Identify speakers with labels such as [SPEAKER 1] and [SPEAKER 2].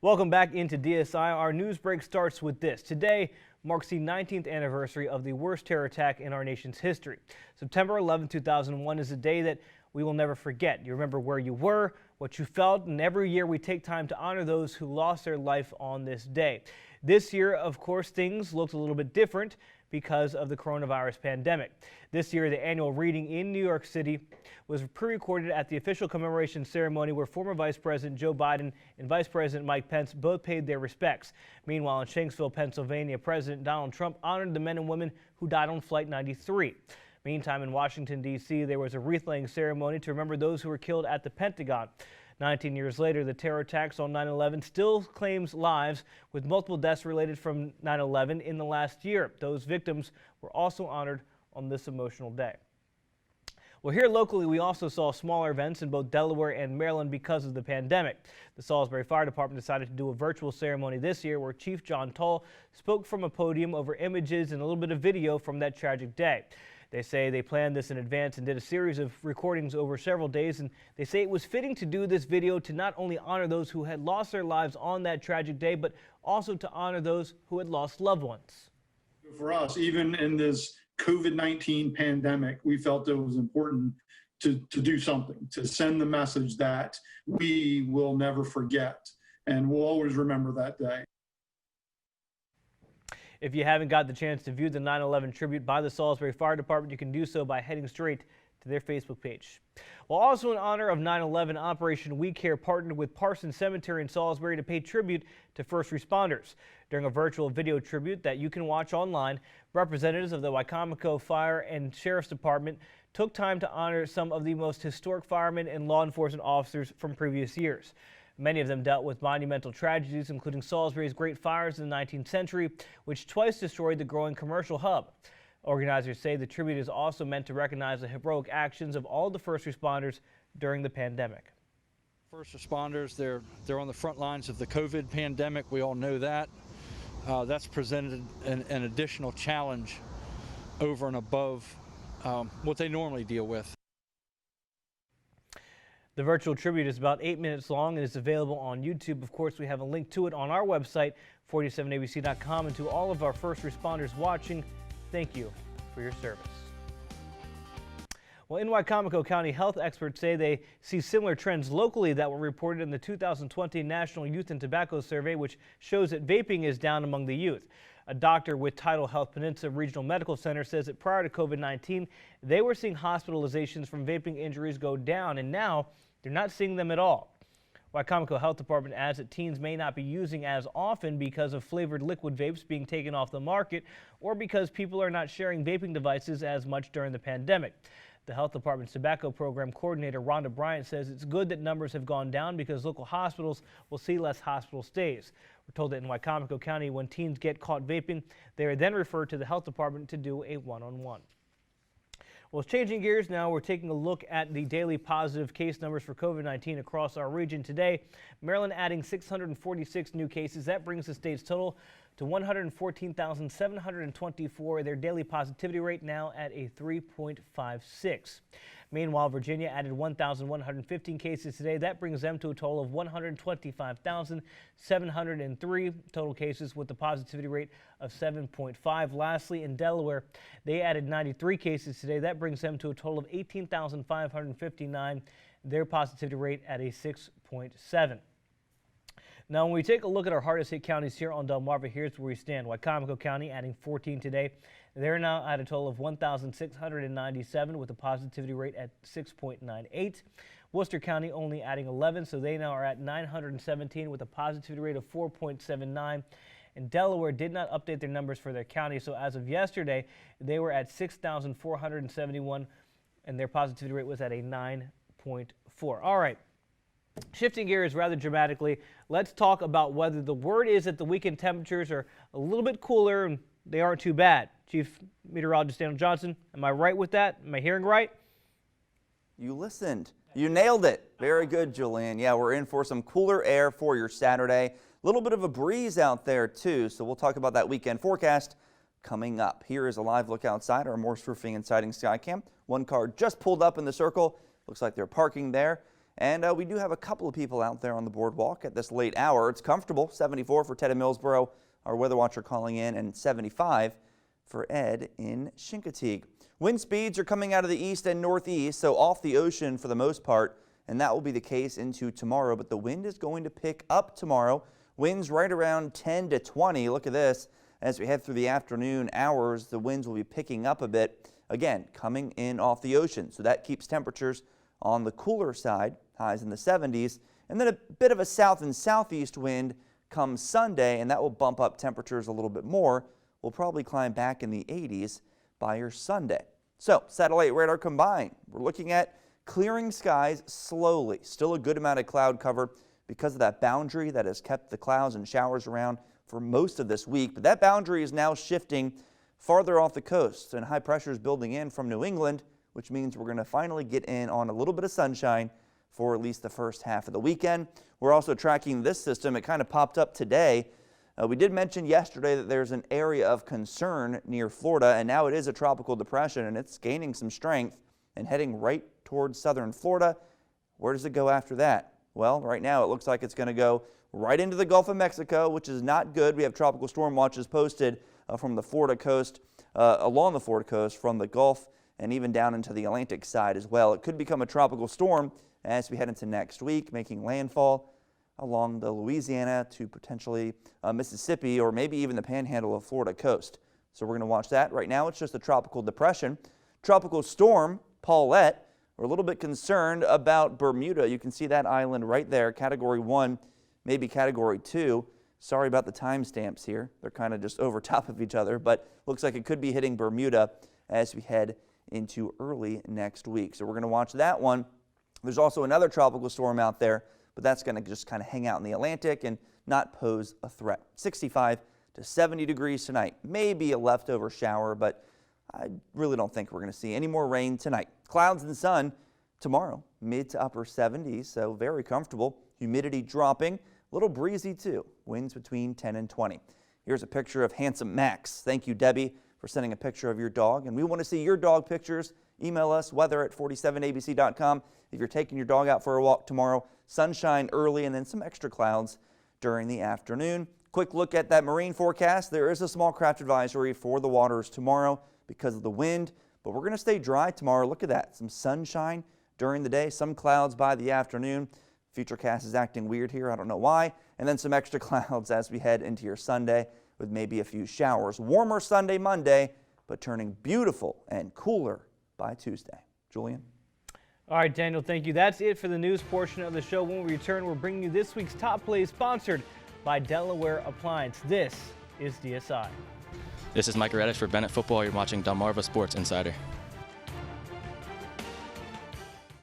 [SPEAKER 1] Welcome back into DSI. Our news break starts with this. Today marks the 19th anniversary of the worst terror attack in our nation's history. September 11, 2001 is a day that we will never forget. You remember where you were, what you felt, and every year we take time to honor those who lost their life on this day. This year, of course, things looked a little bit different because of the coronavirus pandemic. This year, the annual reading in New York City was pre-recorded at the official commemoration ceremony where former Vice President Joe Biden and Vice President Mike Pence both paid their respects. Meanwhile, in Shanksville, Pennsylvania, President Donald Trump honored the men and women who died on Flight 93. Meantime, in Washington, D.C., there was a wreath-laying ceremony to remember those who were killed at the Pentagon. 19 years later, the terror attacks on 9/11 still claims lives, with multiple deaths related from 9/11 in the last year. Those victims were also honored on this emotional day. Well, here locally, we also saw smaller events in both Delaware and Maryland because of the pandemic. The Salisbury Fire Department decided to do a virtual ceremony this year where Chief John Toll spoke from a podium over images and a little bit of video from that tragic day. They say they planned this in advance and did a series of recordings over several days, and they say it was fitting to do this video to not only honor those who had lost their lives on that tragic day, but also to honor those who had lost loved ones.
[SPEAKER 2] For us, even in this COVID-19 pandemic, we felt it was important to do something, to send the message that we will never forget, and we'll always remember that day.
[SPEAKER 1] If you haven't got the chance to view the 9/11 tribute by the Salisbury Fire Department, you can do so by heading straight to their Facebook page. Well, also in honor of 9/11, Operation We Care partnered with Parsons Cemetery in Salisbury to pay tribute to first responders. During a virtual video tribute that you can watch online, representatives of the Wicomico Fire and Sheriff's Department took time to honor some of the most historic firemen and law enforcement officers from previous years. Many of them dealt with monumental tragedies, including Salisbury's Great Fires in the 19th century, which twice destroyed the growing commercial hub. Organizers say the tribute is also meant to recognize the heroic actions of all the first responders during the pandemic.
[SPEAKER 3] First responders, they're on the front lines of the COVID pandemic. We all know that. That's presented an additional challenge over and above what they normally deal with.
[SPEAKER 1] The virtual tribute is about 8 minutes long and is available on YouTube. Of course, we have a link to it on our website, 47abc.com, and to all of our first responders watching, thank you for your service. Well, in Wicomico County, health experts say they see similar trends locally that were reported in the 2020 National Youth and Tobacco Survey, which shows that vaping is down among the youth. A doctor with Tidal Health Peninsula Regional Medical Center says that prior to COVID-19, they were seeing hospitalizations from vaping injuries go down, and now they're not seeing them at all. Wicomico Health Department adds that teens may not be using as often because of flavored liquid vapes being taken off the market or because people are not sharing vaping devices as much during the pandemic. The Health Department's Tobacco Program Coordinator Rhonda Bryant says it's good that numbers have gone down because local hospitals will see less hospital stays. We're told that in Wicomico County, when teens get caught vaping, they are then referred to the Health Department to do a one-on-one. Well, changing gears now, we're taking a look at the daily positive case numbers for COVID-19 across our region today. Maryland adding 646 new cases. That brings the state's total to 114,724. Their daily positivity rate now at a 3.56. Meanwhile, Virginia added 1,115 cases today. That brings them to a total of 125,703 total cases with a positivity rate of 7.5. Lastly, in Delaware, they added 93 cases today. That brings them to a total of 18,559. Their positivity rate at a 6.7. Now, when we take a look at our hardest hit counties here on Delmarva, here's where we stand. Wicomico County adding 14 today. They're now at a total of 1,697 with a positivity rate at 6.98. Worcester County only adding 11, so they now are at 917 with a positivity rate of 4.79. And Delaware did not update their numbers for their county, so as of yesterday, they were at 6,471, and their positivity rate was at a 9.4. All right. Shifting gears rather dramatically, let's talk about whether the word is that the weekend temperatures are a little bit cooler and they aren't too bad. Chief Meteorologist Daniel Johnson, am I right with that? Am I hearing right?
[SPEAKER 4] You listened. You nailed it. Very good, Julian. Yeah, we're in for some cooler air for your Saturday. A little bit of a breeze out there, too, so we'll talk about that weekend forecast coming up. Here is a live look outside our Morse Roofing and Siding Skycam. One car just pulled up in the circle. Looks like they're parking there. And we do have a couple of people out there on the boardwalk at this late hour. It's comfortable, 74 for Ted in Millsboro, our weather watcher calling in, and 75 for Ed in Chincoteague. Wind speeds are coming out of the east and northeast, so off the ocean for the most part, and that will be the case into tomorrow. But the wind is going to pick up tomorrow. Winds right around 10 to 20. Look at this. As we head through the afternoon hours, the winds will be picking up a bit. Again, coming in off the ocean, so that keeps temperatures on the cooler side, highs in the 70s, and then a bit of a south and southeast wind comes Sunday, and that will bump up temperatures a little bit more. We'll probably climb back in the 80s by your Sunday. So, satellite radar combined, we're looking at clearing skies slowly. Still a good amount of cloud cover because of that boundary that has kept the clouds and showers around for most of this week, but that boundary is now shifting farther off the coast, and high pressure is building in from New England, which means we're going to finally get in on a little bit of sunshine for at least the first half of the weekend. We're also tracking this system. It kind of popped up today. We did mention yesterday that there's an area of concern near Florida, and now it is a tropical depression, and it's gaining some strength and heading right towards southern Florida. Where does it go after that? Well, right now it looks like it's going to go right into the Gulf of Mexico, which is not good. We have tropical storm watches posted from the Florida coast, along the Florida coast, from the Gulf and even down into the Atlantic side as well. It could become a tropical storm as we head into next week, making landfall along the Louisiana to potentially Mississippi, or maybe even the panhandle of Florida coast. So we're going to watch that. Right now it's just a tropical depression. Tropical storm Paulette. We're a little bit concerned about Bermuda. You can see that island right there, Category 1, maybe Category 2. Sorry about the timestamps here. They're kind of just over top of each other, but looks like it could be hitting Bermuda as we head into early next week. So we're going to watch that one. There's also another tropical storm out there, but that's going to just kind of hang out in the Atlantic and not pose a threat. 65 to 70 degrees tonight. Maybe a leftover shower, but I really don't think we're going to see any more rain tonight. Clouds and sun tomorrow, mid to upper 70s, so very comfortable. Humidity dropping, a little breezy too. Winds between 10 and 20. Here's a picture of handsome Max. Thank you, Debbie, for sending a picture of your dog. And we want to see your dog pictures. Email us, weather@47abc.com. If you're taking your dog out for a walk tomorrow, sunshine early and then some extra clouds during the afternoon. Quick look at that marine forecast. There is a small craft advisory for the waters tomorrow because of the wind, but we're going to stay dry tomorrow. Look at that. Some sunshine during the day, some clouds by the afternoon. Futurecast is acting weird here. I don't know why. And then some extra clouds as we head into your Sunday with maybe a few showers. Warmer Sunday, Monday, but turning beautiful and cooler by Tuesday. Julian?
[SPEAKER 1] All right, Daniel, thank you. That's it for the news portion of the show. When we return, we're bringing you this week's Top Plays sponsored by Delaware Appliance. This is DSI.
[SPEAKER 5] This is Mike Reddish for Bennett Football. You're watching Delmarva Sports Insider.